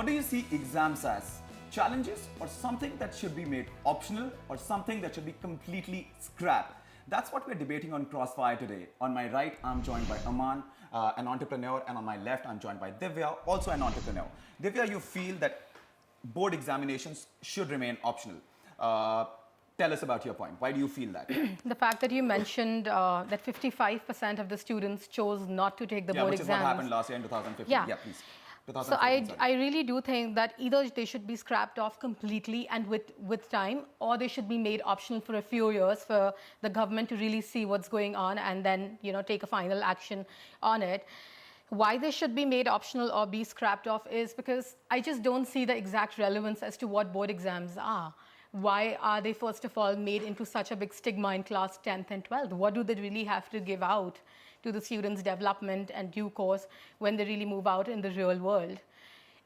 What do you see exams as? Challenges or something that should be made optional or something that should be completely scrapped? That's what we're debating on Crossfire today. On my right, I'm joined by Aman, an entrepreneur, and on my left, I'm joined by Divya, also an entrepreneur. Divya, you feel that board examinations should remain optional. Tell us about your point. Why do you feel that? The fact that you mentioned that 55% of the students chose not to take the board which exams. is what happened last year in 2015. Yeah, please. So I really do think that either they should be scrapped off completely and with time, or they should be made optional for a few years for the government to really see what's going on and then take a final action on it. Why they should be made optional or be scrapped off is because I just don't see the exact relevance as to what board exams are. Why are they, first of all, made into such a big stigma in class 10th and 12th? What do they really have to give out to the students' development and due course when they really move out in the real world?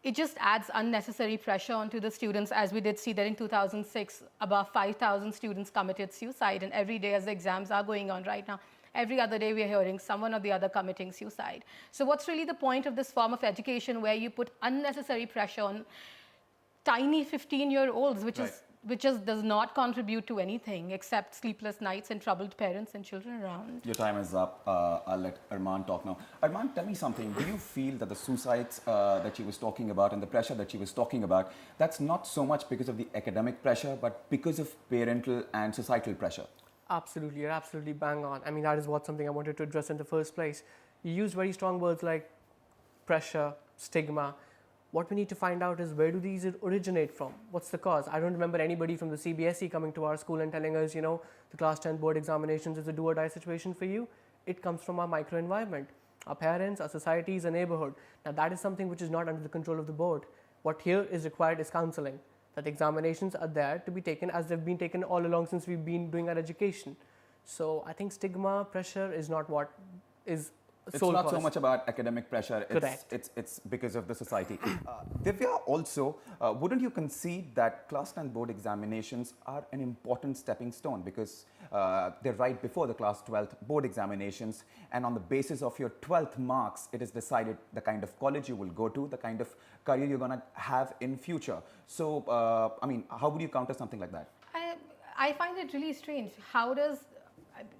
It just adds unnecessary pressure onto the students, as we did see that in 2006, about 5,000 students committed suicide, and every day as the exams are going on right now, every other day we are hearing someone or the other committing suicide. So what's really the point of this form of education where you put unnecessary pressure on tiny 15-year-olds, which just does not contribute to anything except sleepless nights and troubled parents and children around? Your time is up. I'll let Arman talk now. Arman, tell me something. Do you feel that the suicides that she was talking about and the pressure that she was talking about, that's not so much because of the academic pressure, but because of parental and societal pressure? Absolutely, you're absolutely bang on. I mean, that is something I wanted to address in the first place. You use very strong words like pressure, stigma. What we need to find out is, where do these originate from? What's the cause? I don't remember anybody from the CBSE coming to our school and telling us, the class 10 board examinations is a do or die situation for you. It comes from our microenvironment, our parents, our societies, our neighborhood. Now that is something which is not under the control of the board. What here is required is counseling, that examinations are there to be taken as they've been taken all along since we've been doing our education. So I think stigma, pressure is not what is it's not so much about academic pressure. Correct. It's because of the society. Divya, also, wouldn't you concede that class 10 board examinations are an important stepping stone, because they're right before the class 12th board examinations, and on the basis of your 12th marks, it is decided the kind of college you will go to, the kind of career you're going to have in future. So, I mean, how would you counter something like that? I find it really strange. How does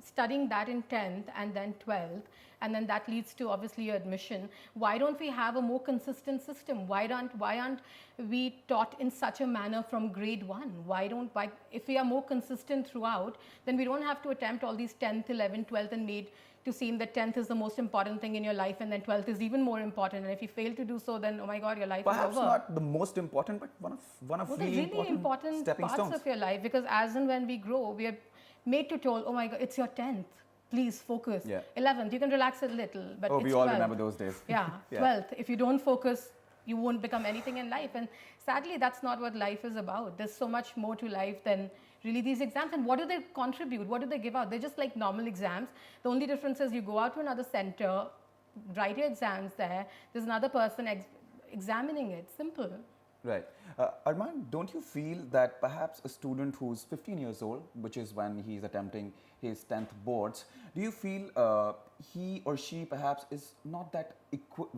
studying that in 10th and then 12th, and then that leads to obviously your admission, why don't we have a more consistent system? Why aren't we taught in such a manner from grade 1? If we are more consistent throughout, then we don't have to attempt all these 10th, 11th, 12th and made to seem that 10th is the most important thing in your life, and then 12th is even more important, and if you fail to do so, then oh my god, your life Perhaps is over. Not the most important, but one of really important stepping parts stones of your life, because as and when we grow, we are made to told, oh my god, it's your 10th, please focus. Yeah. 11th, you can relax a little, but it's we all 12th. remember those days. Yeah, 12th, if you don't focus, you won't become anything in life, and sadly that's not what life is about. There's so much more to life than really these exams. And what do they contribute? What do they give out? They're just like normal exams. The only difference is you go out to another center, write your exams there, there's another person examining it. Simple. Right. Arman, don't you feel that perhaps a student who's 15 years old, which is when he's attempting his 10th boards, do you feel he or she perhaps is not that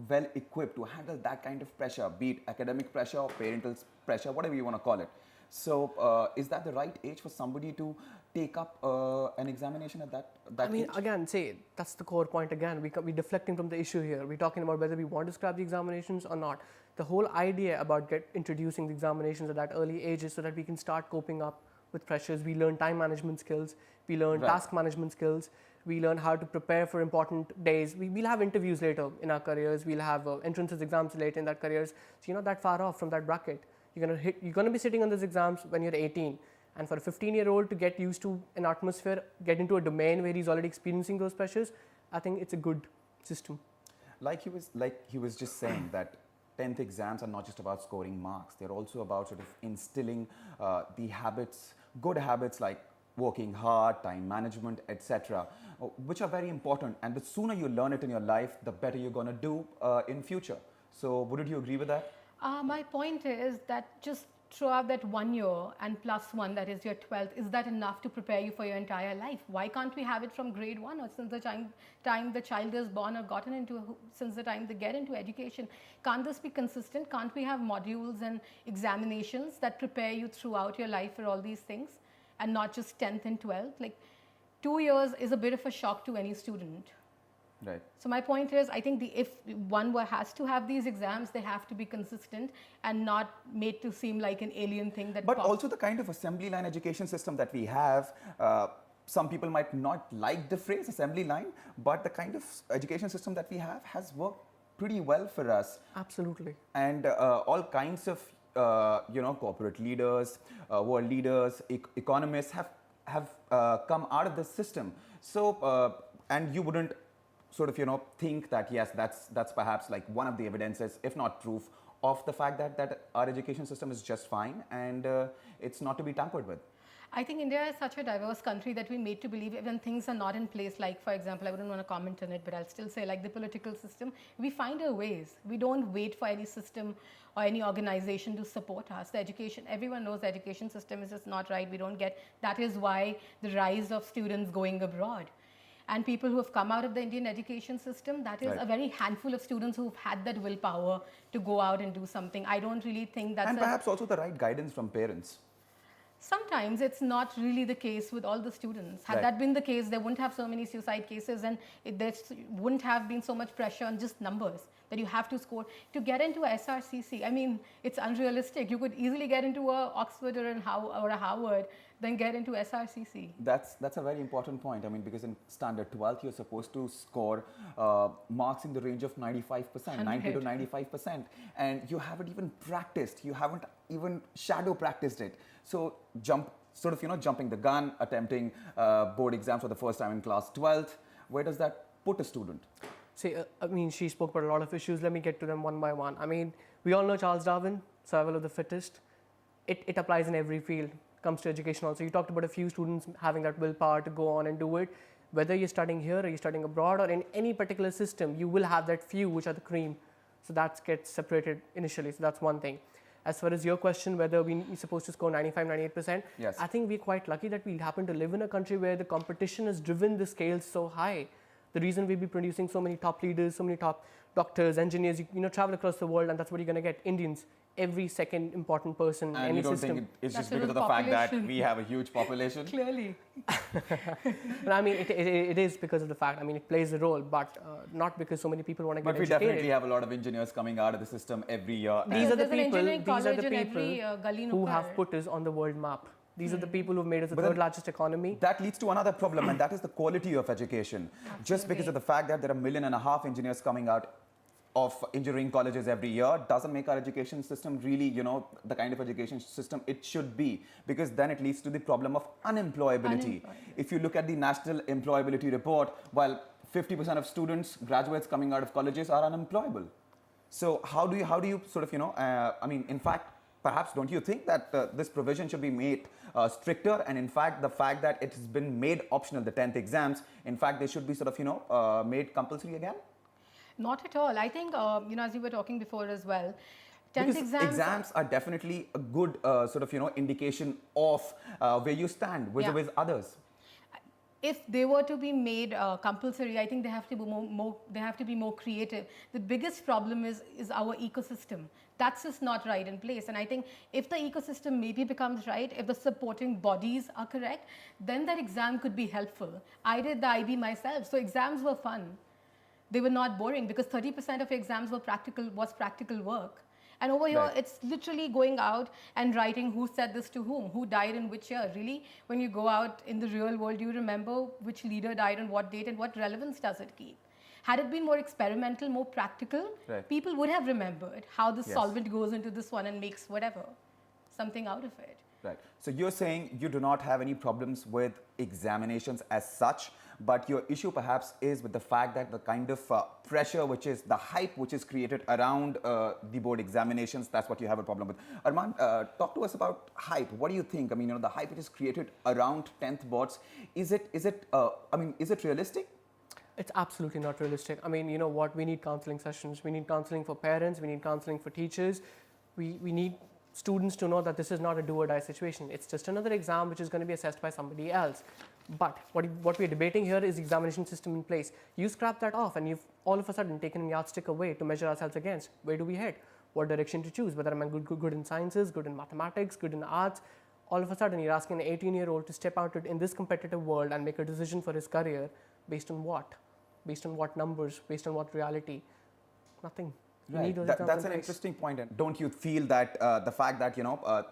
well equipped to handle that kind of pressure, be it academic pressure or parental pressure, whatever you want to call it? So is that the right age for somebody to take up an examination at that age? Again, that's the core point again. We're deflecting from the issue here. We're talking about whether we want to scrap the examinations or not. The whole idea about introducing the examinations at that early age is so that we can start coping up with pressures. We learn time management skills. We learn task management skills. We learn how to prepare for important days. We'll have interviews later in our careers. We'll have entrances exams later in that careers. So you're not that far off from that bracket. You're going to be sitting on those exams when you're 18. And for a 15-year-old to get used to an atmosphere, get into a domain where he's already experiencing those pressures, I think it's a good system. Like he was just saying that 10th exams are not just about scoring marks. They're also about sort of instilling the habits, good habits like working hard, time management, etc., which are very important. And the sooner you learn it in your life, the better you're going to do in future. So wouldn't you agree with that? My point is that just throughout that 1 year and plus one, that is your 12th, is that enough to prepare you for your entire life? Why can't we have it from grade one, or since the time the child is born, or since the time they get into education? Can't this be consistent? Can't we have modules and examinations that prepare you throughout your life for all these things, and not just 10th and 12th? Like, 2 years is a bit of a shock to any student. Right. So my point is, I think if one has to have these exams, they have to be consistent and not made to seem like an alien thing. But also the kind of assembly line education system that we have, some people might not like the phrase assembly line, but the kind of education system that we have has worked pretty well for us. Absolutely. And all kinds of corporate leaders, world leaders, economists have come out of the system. So and you wouldn't sort of think that yes, that's perhaps like one of the evidences, if not proof, of the fact that our education system is just fine and it's not to be tampered with. I think India is such a diverse country that we're made to believe even things are not in place. Like, for example, I wouldn't want to comment on it, but I'll still say, like the political system, we find our ways. We don't wait for any system or any organization to support us. The education, everyone knows the education system is just not right. We don't get, that is why the rise of students going abroad. And people who have come out of the Indian education system, that is right. a very handful of students who've had that willpower to go out and do something. I don't really think that's... And perhaps also the right guidance from parents. Sometimes it's not really the case with all the students. Had right. that been the case, there wouldn't have so many suicide cases, and there wouldn't have been so much pressure on just numbers that you have to score. To get into a SRCC, I mean, it's unrealistic. You could easily get into a Oxford or a Harvard, then get into SRCC. That's a very important point. I mean, because in standard 12th, you're supposed to score marks in the range of 95%, 90 to 95%. And you haven't even practiced. You haven't even shadow practiced it. So jumping the gun, attempting board exams for the first time in class 12th, where does that put a student? See, I mean, she spoke about a lot of issues. Let me get to them one by one. I mean, we all know Charles Darwin, survival of the fittest. It applies in every field. Comes to education also. You talked about a few students having that willpower to go on and do it. Whether you're studying here or you're studying abroad or in any particular system, you will have that few which are the cream. So that gets separated initially. So that's one thing. As far as your question, whether we're supposed to score 95, 98%, yes. I think we're quite lucky that we happen to live in a country where the competition has driven the scales so high. The reason we'll be producing so many top leaders, so many top doctors, engineers, you travel across the world, and that's what you're going to get. Indians, every second important person in any system. And you don't think it's that's just because of the fact that we have a huge population? Clearly. But I mean, it is because of the fact. I mean, it plays a role, but not because so many people want to get educated. But we definitely have a lot of engineers coming out of the system every year. These are the There's people who have put us on the world map. These are the people who've made us the third largest economy. That leads to another problem, and that is the quality of education. Absolutely. Just because of the fact that there are 1.5 million engineers coming out of engineering colleges every year doesn't make our education system really, the kind of education system it should be, because then it leads to the problem of unemployability. If you look at the National Employability Report, well, 50% of students, graduates coming out of colleges are unemployable. So how do you sort of, I mean, in fact, perhaps don't you think that this provision should be made stricter, and in fact, the fact that it has been made optional, the 10th exams, in fact, they should be sort of, made compulsory again? Not at all. I think, as you were talking before as well, 10th because exams are definitely a good sort of, indication of where you stand with others. If they were to be made compulsory, I think they have to be more creative. The biggest problem is our ecosystem. That's just not right in place. And I think if the ecosystem maybe becomes right, if the supporting bodies are correct, then that exam could be helpful. I did the IB myself, so exams were fun. They were not boring because 30% of exams was practical work. And over here, it's literally going out and writing who said this to whom, who died in which year. Really, when you go out in the real world, do you remember which leader died on what date and what relevance does it keep? Had it been more experimental, more practical, people would have remembered how the solvent goes into this one and makes whatever, something out of it. Right. So you're saying you do not have any problems with examinations as such, but your issue perhaps is with the fact that the kind of pressure, which is the hype which is created around the board examinations, that's what you have a problem with. Arman, talk to us about hype. What do you think? I mean, the hype which is created around 10th boards, is it realistic? It's absolutely not realistic. I mean, you know what? We need counseling sessions. We need counseling for parents. We need counseling for teachers. We need students to know that this is not a do or die situation. It's just another exam which is going to be assessed by somebody else. But what we're debating here is the examination system in place. You scrap that off and you've all of a sudden taken a yardstick away to measure ourselves against. Where do we head? What direction to choose? Whether I'm good in sciences, good in mathematics, good in arts. All of a sudden you're asking an 18-year-old to step out in this competitive world and make a decision for his career based on what? Based on what numbers? Based on what reality? Nothing. Right. That's an interesting point. And don't you feel that the fact that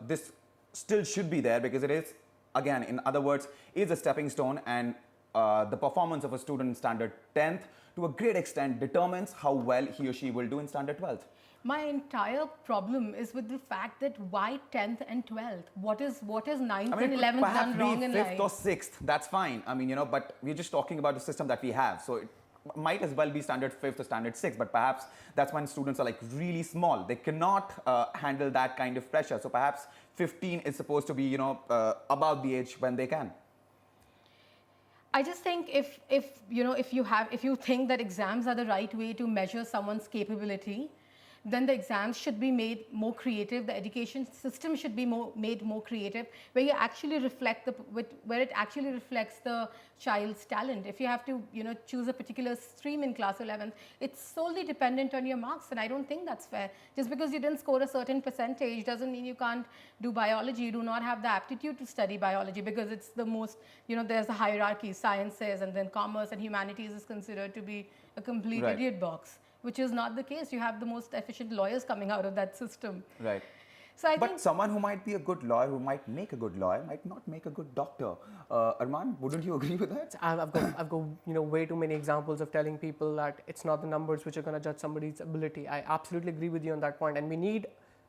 this still should be there, because it is, again, in other words, is a stepping stone, and the performance of a student in standard 10th to a great extent determines how well he or she will do in standard 12th. My entire problem is with the fact that why 10th and 12th? What is 9th and 11th done wrong in life? Perhaps 5th or 6th, that's fine. I mean, but we're just talking about the system that we have. So it might as well be standard 5th or standard 6th, but perhaps that's when students are like really small. They cannot handle that kind of pressure. So perhaps 15 is supposed to be, about the age when they can. I just think if you think that exams are the right way to measure someone's capability, then the exams should be made more creative. The education system should be made more creative, where you actually reflect where it actually reflects the child's talent. If you have to, choose a particular stream in class 11th, it's solely dependent on your marks, and I don't think that's fair. Just because you didn't score a certain percentage doesn't mean you can't do biology. You do not have the aptitude to study biology, because it's the most, there's a hierarchy, sciences, and then commerce and humanities is considered to be a complete idiot box, which is not the case. You have the most efficient lawyers coming out of that system. Right. So I but think someone who might be a good lawyer, who might make a good lawyer, might not make a good doctor. Arman, wouldn't you agree with that? I've got way too many examples of telling people that it's not the numbers which are going to judge somebody's ability. I absolutely agree with you on that point, and we need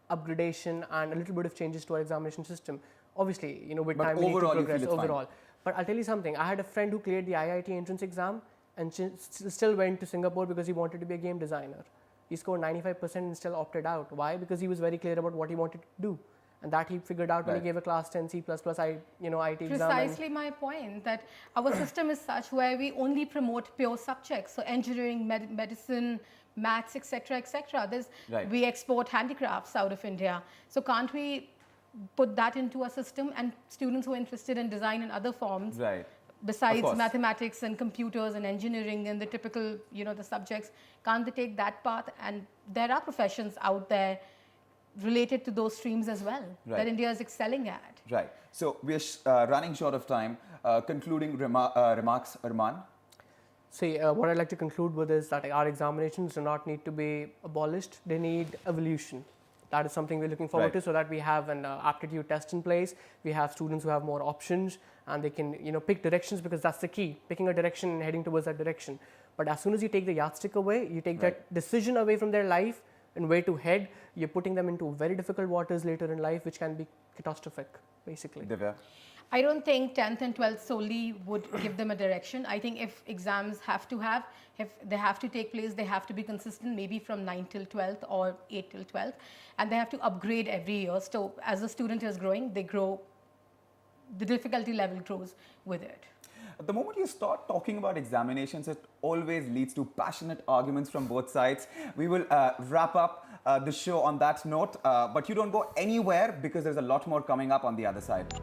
upgradation and a little bit of changes to our examination system. Obviously, with but time we need to progress overall. But I'll tell you something. I had a friend who cleared the IIT entrance exam and still went to Singapore because he wanted to be a game designer. He scored 95% and still opted out. Why? Because he was very clear about what he wanted to do. And that he figured out when he gave a Class 10 C++ IT exam. Precisely my point, that our system is such where we only promote pure subjects. So engineering, medicine, maths, etc., etc. We export handicrafts out of India. So can't we put that into a system, and students who are interested in design in other forms, besides mathematics and computers and engineering and the typical, the subjects, can't they take that path? And there are professions out there related to those streams as well that India is excelling at. Right. So we're running short of time. Concluding remarks, Arman? See, what I'd like to conclude with is that our examinations do not need to be abolished. They need evolution. That is something we're looking forward to, so that we have an aptitude test in place. We have students who have more options, and they can pick directions, because that's the key, picking a direction and heading towards that direction. But as soon as you take the yardstick away, you take that decision away from their life and where to head, you're putting them into very difficult waters later in life, which can be catastrophic, basically. Divya? I don't think 10th and 12th solely would give them a direction. I think if exams if they have to take place, they have to be consistent, maybe from 9th till 12th or 8th till 12th. And they have to upgrade every year. So as the student is growing, they grow, the difficulty level grows with it. The moment you start talking about examinations, it always leads to passionate arguments from both sides. We will wrap up the show on that note, but you don't go anywhere, because there's a lot more coming up on the other side.